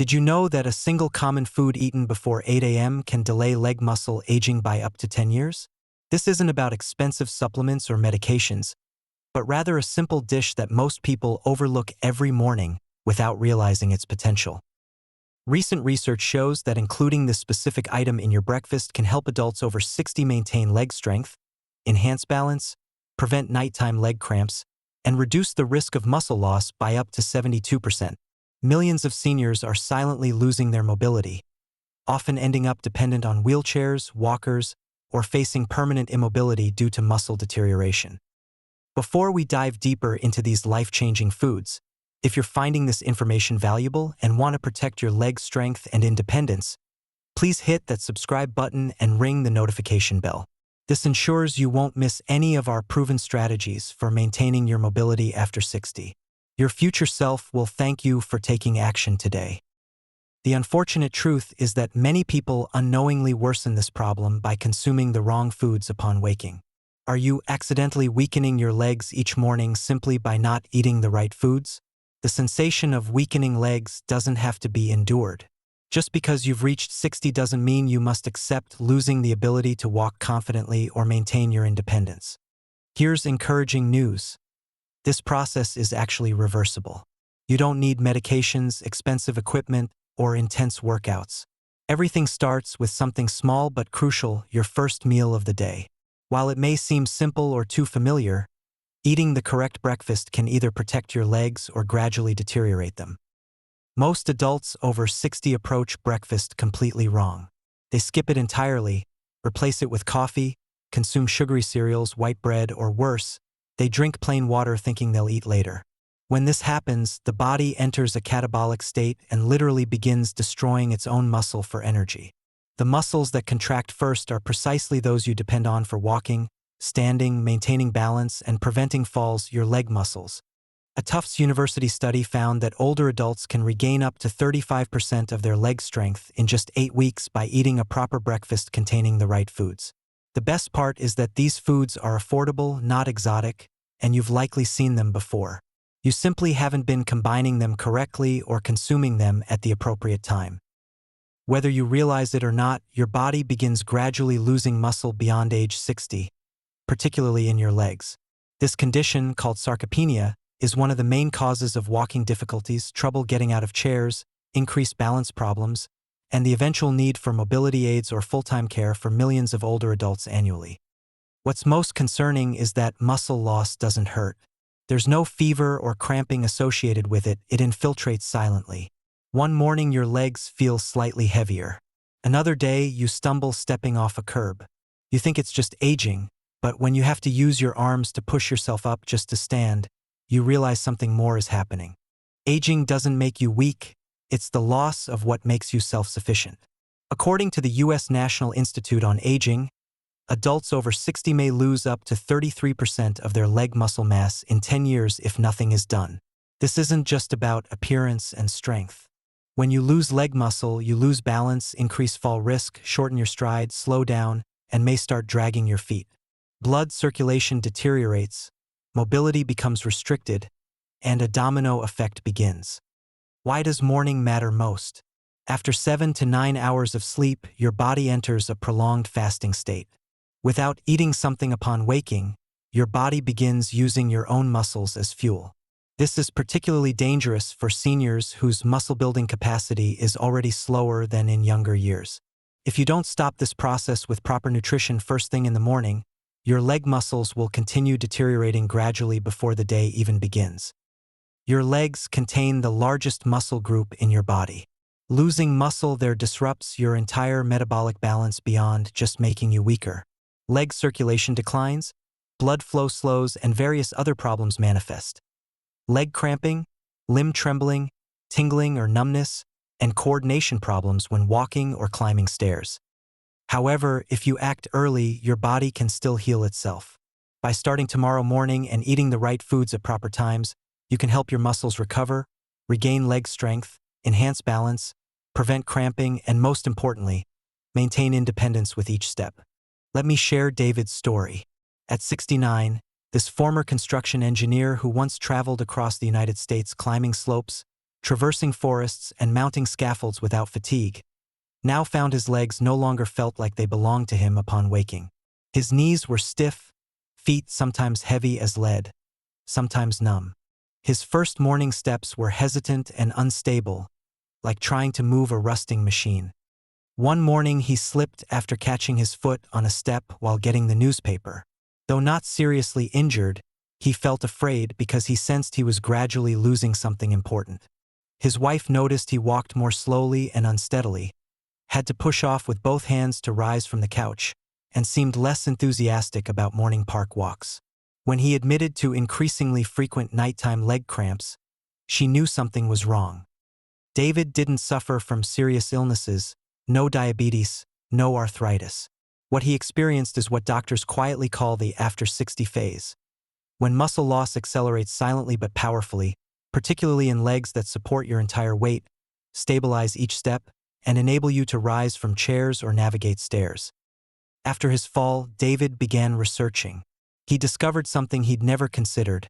Did you know that a single common food eaten before 8 a.m. can delay leg muscle aging by up to 10 years? This isn't about expensive supplements or medications, but rather a simple dish that most people overlook every morning without realizing its potential. Recent research shows that including this specific item in your breakfast can help adults over 60 maintain leg strength, enhance balance, prevent nighttime leg cramps, and reduce the risk of muscle loss by up to 72%. Millions of seniors are silently losing their mobility, often ending up dependent on wheelchairs, walkers, or facing permanent immobility due to muscle deterioration. Before we dive deeper into these life-changing foods, if you're finding this information valuable and want to protect your leg strength and independence, please hit that subscribe button and ring the notification bell. This ensures you won't miss any of our proven strategies for maintaining your mobility after 60. Your future self will thank you for taking action today. The unfortunate truth is that many people unknowingly worsen this problem by consuming the wrong foods upon waking. Are you accidentally weakening your legs each morning simply by not eating the right foods? The sensation of weakening legs doesn't have to be endured. Just because you've reached 60 doesn't mean you must accept losing the ability to walk confidently or maintain your independence. Here's encouraging news. This process is actually reversible. You don't need medications, expensive equipment, or intense workouts. Everything starts with something small but crucial: your first meal of the day. While it may seem simple or too familiar, eating the correct breakfast can either protect your legs or gradually deteriorate them. Most adults over 60 approach breakfast completely wrong. They skip it entirely, replace it with coffee, consume sugary cereals, white bread, or worse, they drink plain water thinking they'll eat later. When this happens, the body enters a catabolic state and literally begins destroying its own muscle for energy. The muscles that contract first are precisely those you depend on for walking, standing, maintaining balance, and preventing falls: your leg muscles. A Tufts University study found that older adults can regain up to 35% of their leg strength in just 8 weeks by eating a proper breakfast containing the right foods. The best part is that these foods are affordable, not exotic, and you've likely seen them before. You simply haven't been combining them correctly or consuming them at the appropriate time. Whether you realize it or not, your body begins gradually losing muscle beyond age 60, particularly in your legs. This condition, called sarcopenia, is one of the main causes of walking difficulties, trouble getting out of chairs, increased balance problems, and the eventual need for mobility aids or full-time care for millions of older adults annually. What's most concerning is that muscle loss doesn't hurt. There's no fever or cramping associated with it. It infiltrates silently. One morning your legs feel slightly heavier. Another day you stumble stepping off a curb. You think it's just aging, but when you have to use your arms to push yourself up just to stand, you realize something more is happening. Aging doesn't make you weak, it's the loss of what makes you self-sufficient. According to the U.S. National Institute on Aging, adults over 60 may lose up to 33% of their leg muscle mass in 10 years if nothing is done. This isn't just about appearance and strength. When you lose leg muscle, you lose balance, increase fall risk, shorten your stride, slow down, and may start dragging your feet. Blood circulation deteriorates, mobility becomes restricted, and a domino effect begins. Why does morning matter most? After 7 to 9 hours of sleep, your body enters a prolonged fasting state. Without eating something upon waking, your body begins using your own muscles as fuel. This is particularly dangerous for seniors whose muscle-building capacity is already slower than in younger years. If you don't stop this process with proper nutrition first thing in the morning, your leg muscles will continue deteriorating gradually before the day even begins. Your legs contain the largest muscle group in your body. Losing muscle there disrupts your entire metabolic balance beyond just making you weaker. Leg circulation declines, blood flow slows, and various other problems manifest. Leg cramping, limb trembling, tingling or numbness, and coordination problems when walking or climbing stairs. However, if you act early, your body can still heal itself. By starting tomorrow morning and eating the right foods at proper times, you can help your muscles recover, regain leg strength, enhance balance, prevent cramping, and most importantly, maintain independence with each step. Let me share David's story. At 69, this former construction engineer who once traveled across the United States climbing slopes traversing forests and mounting scaffolds without fatigue, now found his legs no longer felt like they belonged to him upon waking. His knees were stiff, feet sometimes heavy as lead, sometimes numb. His first morning steps were hesitant and unstable, like trying to move a rusting machine. One morning he slipped after catching his foot on a step while getting the newspaper. Though not seriously injured, he felt afraid because he sensed he was gradually losing something important. His wife noticed he walked more slowly and unsteadily, had to push off with both hands to rise from the couch, and seemed less enthusiastic about morning park walks. When he admitted to increasingly frequent nighttime leg cramps, she knew something was wrong. David didn't suffer from serious illnesses, no diabetes, no arthritis. What he experienced is what doctors quietly call the after 60 phase, when muscle loss accelerates silently but powerfully, particularly in legs that support your entire weight, stabilize each step, and enable you to rise from chairs or navigate stairs. After his fall, David began researching. He discovered something he'd never considered.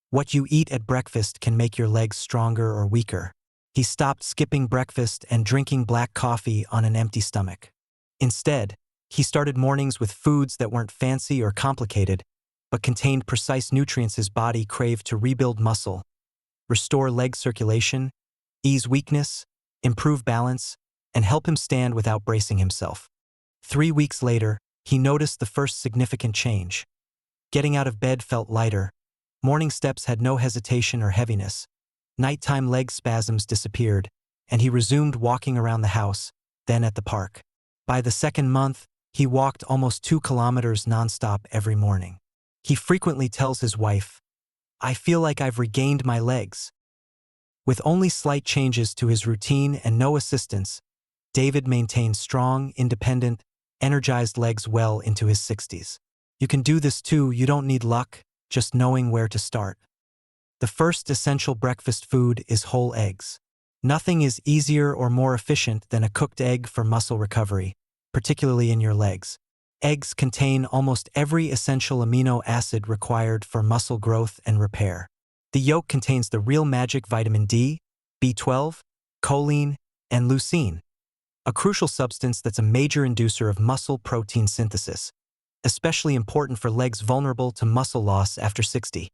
What you eat at breakfast can make your legs stronger or weaker. He stopped skipping breakfast and drinking black coffee on an empty stomach. Instead, he started mornings with foods that weren't fancy or complicated, but contained precise nutrients his body craved to rebuild muscle, restore leg circulation, ease weakness, improve balance, and help him stand without bracing himself. 3 weeks later, he noticed the first significant change. Getting out of bed felt lighter. Morning steps had no hesitation or heaviness. Nighttime leg spasms disappeared, and he resumed walking around the house, then at the park. By the second month, he walked almost 2 kilometers nonstop every morning. He frequently tells his wife, "I feel like I've regained my legs." With only slight changes to his routine and no assistance, David maintained strong, independent, energized legs well into his 60s. You can do this too. You don't need luck, just knowing where to start. The first essential breakfast food is whole eggs. Nothing is easier or more efficient than a cooked egg for muscle recovery, particularly in your legs. Eggs contain almost every essential amino acid required for muscle growth and repair. The yolk contains the real magic vitamin D, B12, choline, and leucine, a crucial substance that's a major inducer of muscle protein synthesis, especially important for legs vulnerable to muscle loss after 60.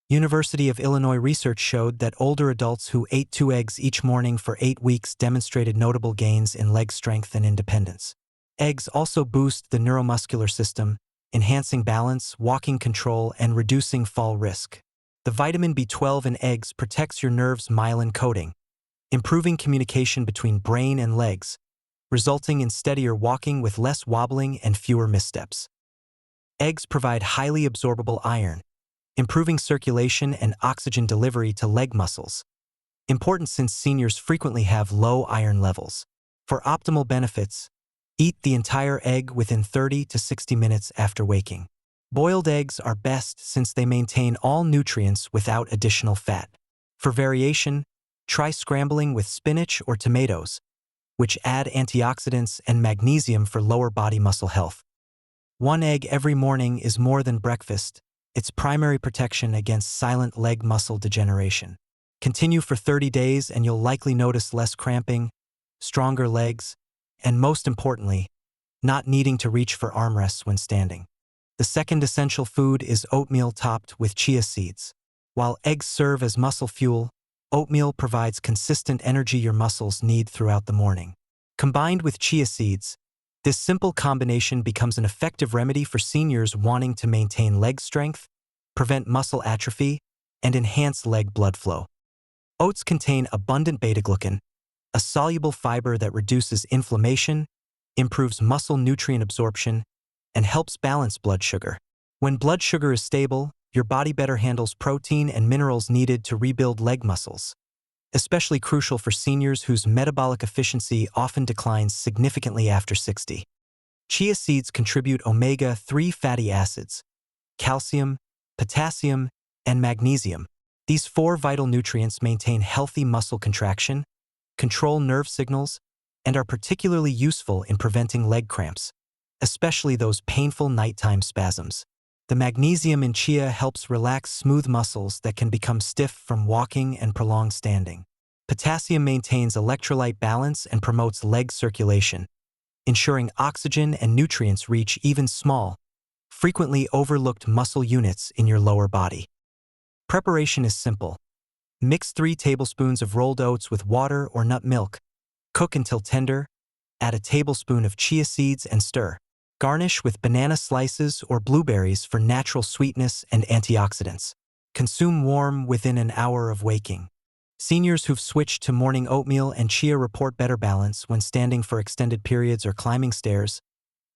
University of Illinois research showed that older adults who ate 2 eggs each morning for 8 weeks demonstrated notable gains in leg strength and independence. Eggs also boost the neuromuscular system, enhancing balance, walking control, and reducing fall risk. The vitamin B12 in eggs protects your nerves' myelin coating, improving communication between brain and legs, resulting in steadier walking with less wobbling and fewer missteps. Eggs provide highly absorbable iron, improving circulation and oxygen delivery to leg muscles, important since seniors frequently have low iron levels. For optimal benefits, eat the entire egg within 30 to 60 minutes after waking. Boiled eggs are best since they maintain all nutrients without additional fat. For variation, try scrambling with spinach or tomatoes, which add antioxidants and magnesium for lower body muscle health. 1 egg every morning is more than breakfast. It's primary protection against silent leg muscle degeneration. Continue for 30 days and you'll likely notice less cramping, stronger legs, and most importantly, not needing to reach for armrests when standing. The second essential food is oatmeal topped with chia seeds. While eggs serve as muscle fuel, oatmeal provides consistent energy your muscles need throughout the morning. Combined with chia seeds, this simple combination becomes an effective remedy for seniors wanting to maintain leg strength, prevent muscle atrophy, and enhance leg blood flow. Oats contain abundant beta-glucan, a soluble fiber that reduces inflammation, improves muscle nutrient absorption, and helps balance blood sugar. When blood sugar is stable, your body better handles protein and minerals needed to rebuild leg muscles, especially crucial for seniors whose metabolic efficiency often declines significantly after 60. Chia seeds contribute omega-3 fatty acids, calcium, potassium, and magnesium. These 4 vital nutrients maintain healthy muscle contraction, control nerve signals, and are particularly useful in preventing leg cramps, especially those painful nighttime spasms. The magnesium in chia helps relax smooth muscles that can become stiff from walking and prolonged standing. Potassium maintains electrolyte balance and promotes leg circulation, ensuring oxygen and nutrients reach even small, frequently overlooked muscle units in your lower body. Preparation is simple. Mix 3 tablespoons of rolled oats with water or nut milk. Cook until tender. Add a tablespoon of chia seeds and stir. Garnish with banana slices or blueberries for natural sweetness and antioxidants. Consume warm within an hour of waking. Seniors who've switched to morning oatmeal and chia report better balance when standing for extended periods or climbing stairs,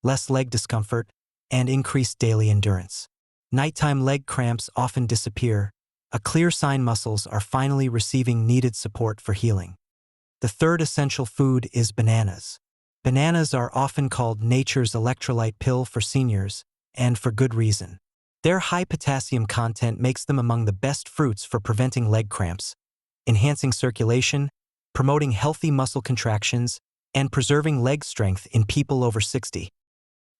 less leg discomfort, and increased daily endurance. Nighttime leg cramps often disappear, a clear sign muscles are finally receiving needed support for healing. The third essential food is bananas. Bananas are often called nature's electrolyte pill for seniors, and for good reason. Their high potassium content makes them among the best fruits for preventing leg cramps, enhancing circulation, promoting healthy muscle contractions, and preserving leg strength in people over 60.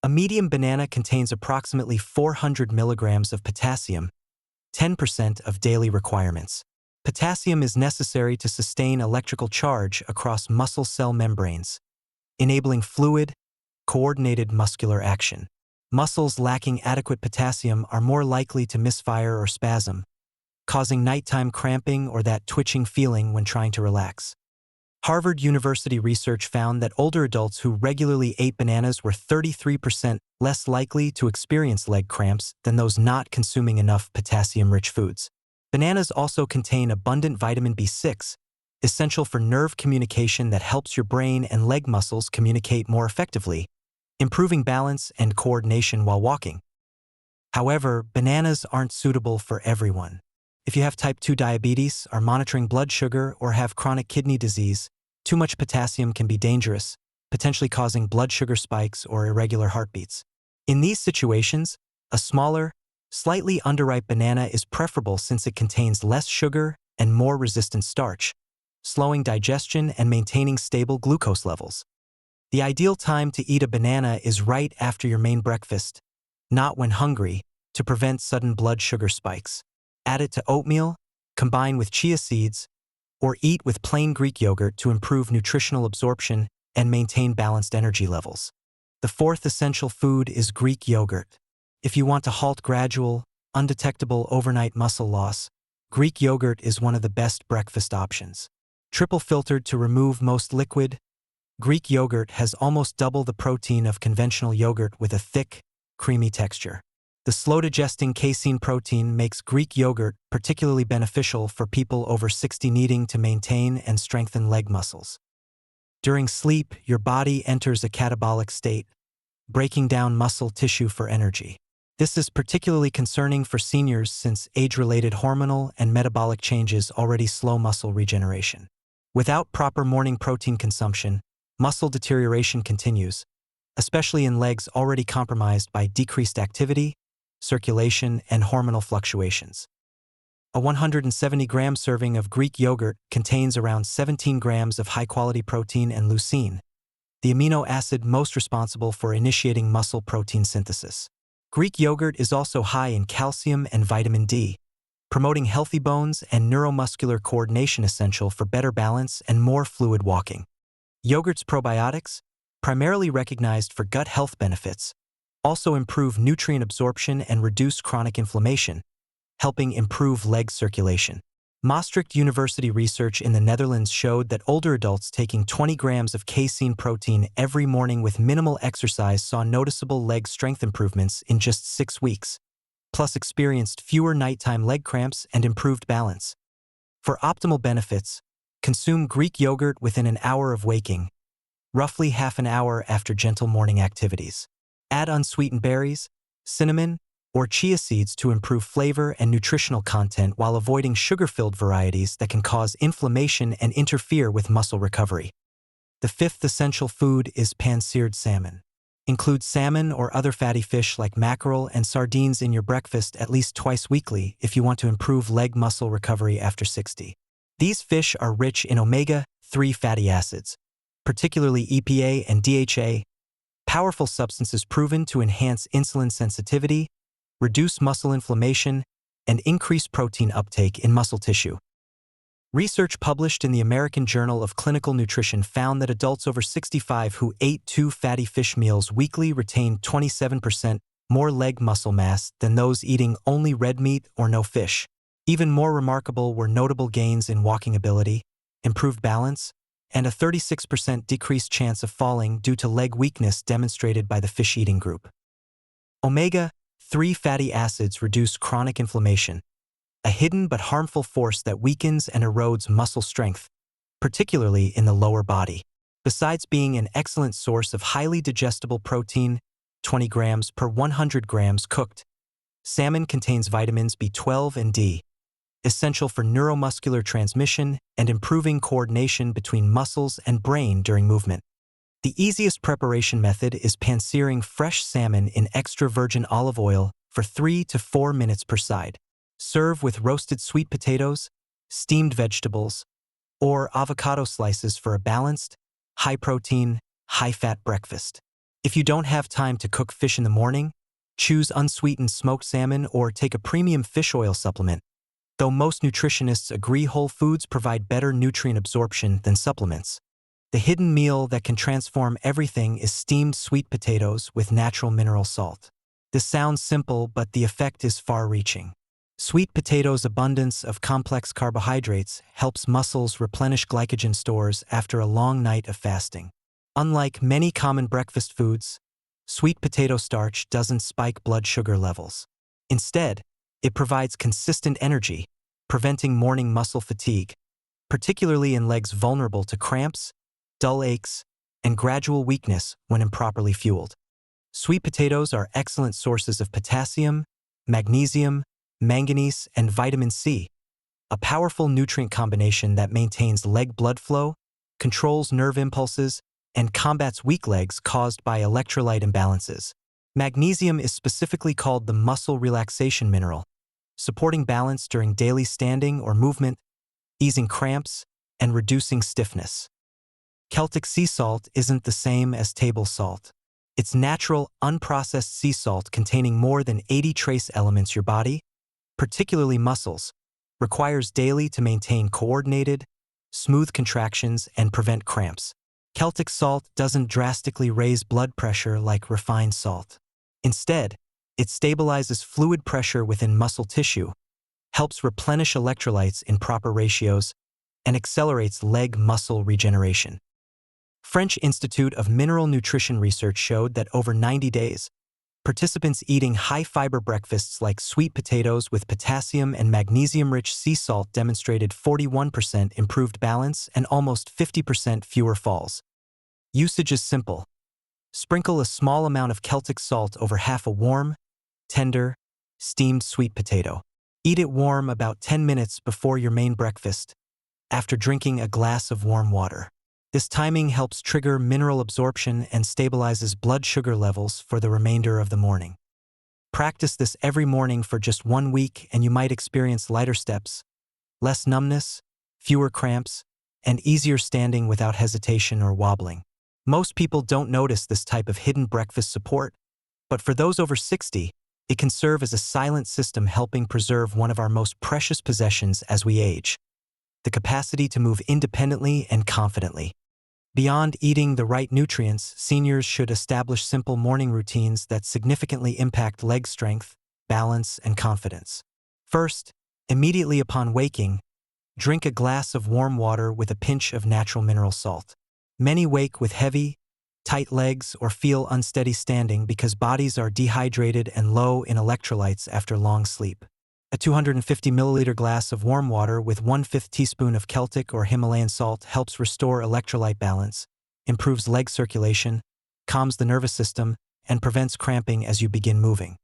A medium banana contains approximately 400 milligrams of potassium, 10% of daily requirements. Potassium is necessary to sustain electrical charge across muscle cell membranes, enabling fluid, coordinated muscular action. Muscles lacking adequate potassium are more likely to misfire or spasm, causing nighttime cramping or that twitching feeling when trying to relax. Harvard University research found that older adults who regularly ate bananas were 33% less likely to experience leg cramps than those not consuming enough potassium-rich foods. Bananas also contain abundant vitamin B6, essential for nerve communication that helps your brain and leg muscles communicate more effectively, improving balance and coordination while walking. However, bananas aren't suitable for everyone. If you have type 2 diabetes, are monitoring blood sugar, or have chronic kidney disease, too much potassium can be dangerous, potentially causing blood sugar spikes or irregular heartbeats. In these situations, a smaller, slightly underripe banana is preferable since it contains less sugar and more resistant starch, slowing digestion and maintaining stable glucose levels. The ideal time to eat a banana is right after your main breakfast, not when hungry, to prevent sudden blood sugar spikes. Add it to oatmeal, combine with chia seeds, or eat with plain Greek yogurt to improve nutritional absorption and maintain balanced energy levels. The fourth essential food is Greek yogurt. If you want to halt gradual, undetectable overnight muscle loss, Greek yogurt is one of the best breakfast options. Triple filtered to remove most liquid, Greek yogurt has almost double the protein of conventional yogurt with a thick, creamy texture. The slow-digesting casein protein makes Greek yogurt particularly beneficial for people over 60 needing to maintain and strengthen leg muscles. During sleep, your body enters a catabolic state, breaking down muscle tissue for energy. This is particularly concerning for seniors since age-related hormonal and metabolic changes already slow muscle regeneration. Without proper morning protein consumption, muscle deterioration continues, especially in legs already compromised by decreased activity, circulation, and hormonal fluctuations. A 170-gram serving of Greek yogurt contains around 17 grams of high-quality protein and leucine, the amino acid most responsible for initiating muscle protein synthesis. Greek yogurt is also high in calcium and vitamin D, promoting healthy bones and neuromuscular coordination essential for better balance and more fluid walking. Yogurt's probiotics, primarily recognized for gut health benefits, also improve nutrient absorption and reduce chronic inflammation, helping improve leg circulation. Maastricht University research in the Netherlands showed that older adults taking 20 grams of casein protein every morning with minimal exercise saw noticeable leg strength improvements in just 6 weeks, plus experienced fewer nighttime leg cramps and improved balance. For optimal benefits, consume Greek yogurt within an hour of waking, roughly half an hour after gentle morning activities. Add unsweetened berries, cinnamon, or chia seeds to improve flavor and nutritional content while avoiding sugar-filled varieties that can cause inflammation and interfere with muscle recovery. The fifth essential food is pan-seared salmon. Include salmon or other fatty fish like mackerel and sardines in your breakfast at least twice weekly if you want to improve leg muscle recovery after 60. These fish are rich in omega-3 fatty acids, particularly EPA and DHA, powerful substances proven to enhance insulin sensitivity, reduce muscle inflammation, and increase protein uptake in muscle tissue. Research published in the American Journal of Clinical Nutrition found that adults over 65 who ate 2 fatty fish meals weekly retained 27% more leg muscle mass than those eating only red meat or no fish. Even more remarkable were notable gains in walking ability, improved balance, and a 36% decreased chance of falling due to leg weakness demonstrated by the fish-eating group. Omega-3 fatty acids reduce chronic inflammation, a hidden but harmful force that weakens and erodes muscle strength, particularly in the lower body. Besides being an excellent source of highly digestible protein, 20 grams per 100 grams cooked, salmon contains vitamins B12 and D, essential for neuromuscular transmission and improving coordination between muscles and brain during movement. The easiest preparation method is pan-searing fresh salmon in extra virgin olive oil for 3 to 4 minutes per side. Serve with roasted sweet potatoes, steamed vegetables, or avocado slices for a balanced, high-protein, high-fat breakfast. If you don't have time to cook fish in the morning, choose unsweetened smoked salmon or take a premium fish oil supplement. Though most nutritionists agree whole foods provide better nutrient absorption than supplements, the hidden meal that can transform everything is steamed sweet potatoes with natural mineral salt. This sounds simple, but the effect is far-reaching. Sweet potatoes' abundance of complex carbohydrates helps muscles replenish glycogen stores after a long night of fasting. Unlike many common breakfast foods, sweet potato starch doesn't spike blood sugar levels. Instead, it provides consistent energy, preventing morning muscle fatigue, particularly in legs vulnerable to cramps, dull aches, and gradual weakness when improperly fueled. Sweet potatoes are excellent sources of potassium, magnesium, manganese, and vitamin C, a powerful nutrient combination that maintains leg blood flow, controls nerve impulses, and combats weak legs caused by electrolyte imbalances. Magnesium is specifically called the muscle relaxation mineral, supporting balance during daily standing or movement, easing cramps, and reducing stiffness. Celtic sea salt isn't the same as table salt. It's natural, unprocessed sea salt containing more than 80 trace elements your body, particularly muscles, requires daily to maintain coordinated, smooth contractions and prevent cramps. Celtic salt doesn't drastically raise blood pressure like refined salt. Instead, it stabilizes fluid pressure within muscle tissue, helps replenish electrolytes in proper ratios, and accelerates leg muscle regeneration. French Institute of Mineral Nutrition research showed that over 90 days, participants eating high-fiber breakfasts like sweet potatoes with potassium and magnesium-rich sea salt demonstrated 41% improved balance and almost 50% fewer falls. Usage is simple. Sprinkle a small amount of Celtic salt over half a warm, tender, steamed sweet potato. Eat it warm about 10 minutes before your main breakfast, after drinking a glass of warm water. This timing helps trigger mineral absorption and stabilizes blood sugar levels for the remainder of the morning. Practice this every morning for just 1 week and you might experience lighter steps, less numbness, fewer cramps, and easier standing without hesitation or wobbling. Most people don't notice this type of hidden breakfast support, but for those over 60, it can serve as a silent system helping preserve one of our most precious possessions as we age: the capacity to move independently and confidently. Beyond eating the right nutrients, seniors should establish simple morning routines that significantly impact leg strength, balance, and confidence. First, immediately upon waking, drink a glass of warm water with a pinch of natural mineral salt. Many wake with heavy, tight legs or feel unsteady standing because bodies are dehydrated and low in electrolytes after long sleep. A 250 milliliter glass of warm water with 1/5 teaspoon of Celtic or Himalayan salt helps restore electrolyte balance, improves leg circulation, calms the nervous system, and prevents cramping as you begin moving.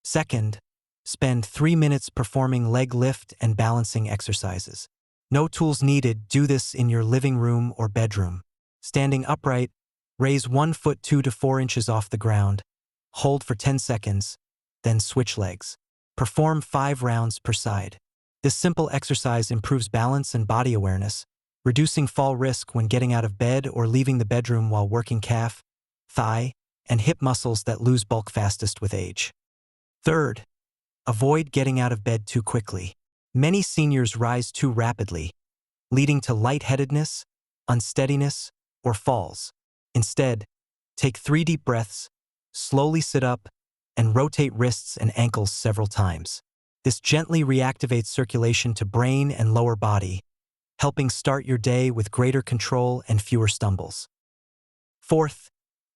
Second, spend 3 minutes performing leg lift and balancing exercises. No tools needed. Do this in your living room or bedroom. Standing upright, raise 1 foot 2 to 4 inches off the ground, hold for 10 seconds, then switch legs. Perform 5 rounds per side. This simple exercise improves balance and body awareness, reducing fall risk when getting out of bed or leaving the bedroom while working calf, thigh, and hip muscles that lose bulk fastest with age. Third, avoid getting out of bed too quickly. Many seniors rise too rapidly, leading to lightheadedness, unsteadiness, or falls. Instead, take 3 deep breaths, slowly sit up, and rotate wrists and ankles several times. This gently reactivates circulation to brain and lower body, helping start your day with greater control and fewer stumbles. Fourth,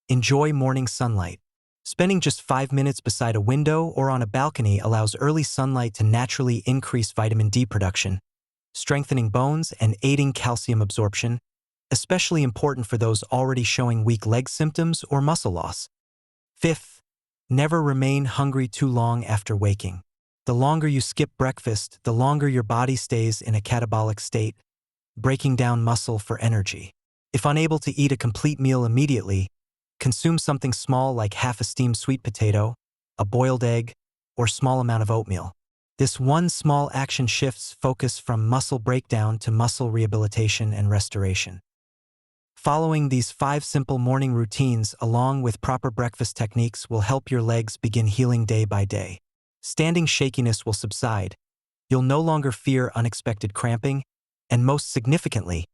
enjoy morning sunlight. Spending just 5 minutes beside a window or on a balcony allows early sunlight to naturally increase vitamin D production, strengthening bones and aiding calcium absorption, especially important for those already showing weak leg symptoms or muscle loss. Fifth, never remain hungry too long after waking. The longer you skip breakfast, the longer your body stays in a catabolic state, breaking down muscle for energy. If unable to eat a complete meal immediately, consume something small like half a steamed sweet potato, a boiled egg, or small amount of oatmeal. This one small action shifts focus from muscle breakdown to muscle rehabilitation and restoration. Following these 5 simple morning routines along with proper breakfast techniques will help your legs begin healing day by day. Standing shakiness will subside, you'll no longer fear unexpected cramping, and most significantly,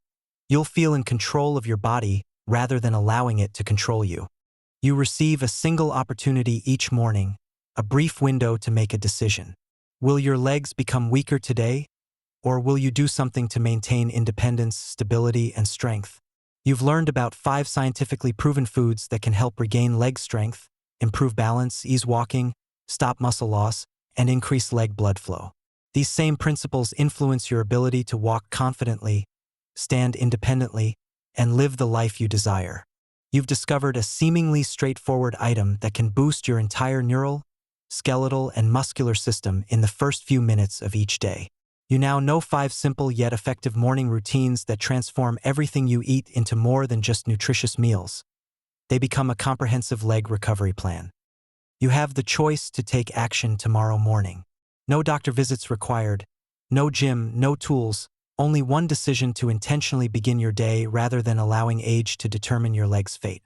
you'll feel in control of your body rather than allowing it to control you. You receive a single opportunity each morning, a brief window to make a decision. Will your legs become weaker today, or will you do something to maintain independence, stability, and strength? You've learned about 5 scientifically proven foods that can help regain leg strength, improve balance, ease walking, stop muscle loss, and increase leg blood flow. These same principles influence your ability to walk confidently, stand independently, and live the life you desire. You've discovered a seemingly straightforward item that can boost your entire neural, skeletal, and muscular system in the first few minutes of each day. You now know 5 simple yet effective morning routines that transform everything you eat into more than just nutritious meals. They become a comprehensive leg recovery plan. You have the choice to take action tomorrow morning. No doctor visits required, no gym, no tools, only one decision to intentionally begin your day rather than allowing age to determine your leg's fate.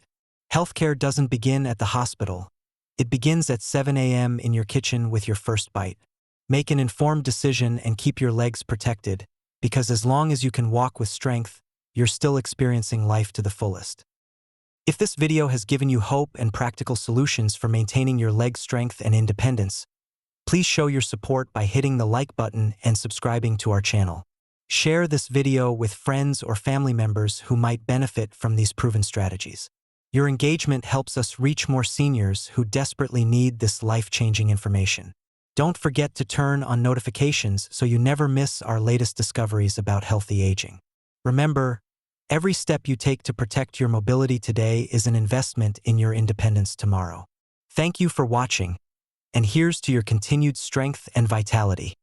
Healthcare doesn't begin at the hospital. It begins at 7 a.m. in your kitchen with your first bite. Make an informed decision and keep your legs protected, because as long as you can walk with strength, you're still experiencing life to the fullest. If this video has given you hope and practical solutions for maintaining your leg strength and independence, please show your support by hitting the like button and subscribing to our channel. Share this video with friends or family members who might benefit from these proven strategies. Your engagement helps us reach more seniors who desperately need this life-changing information. Don't forget to turn on notifications so you never miss our latest discoveries about healthy aging. Remember, every step you take to protect your mobility today is an investment in your independence tomorrow. Thank you for watching, and here's to your continued strength and vitality.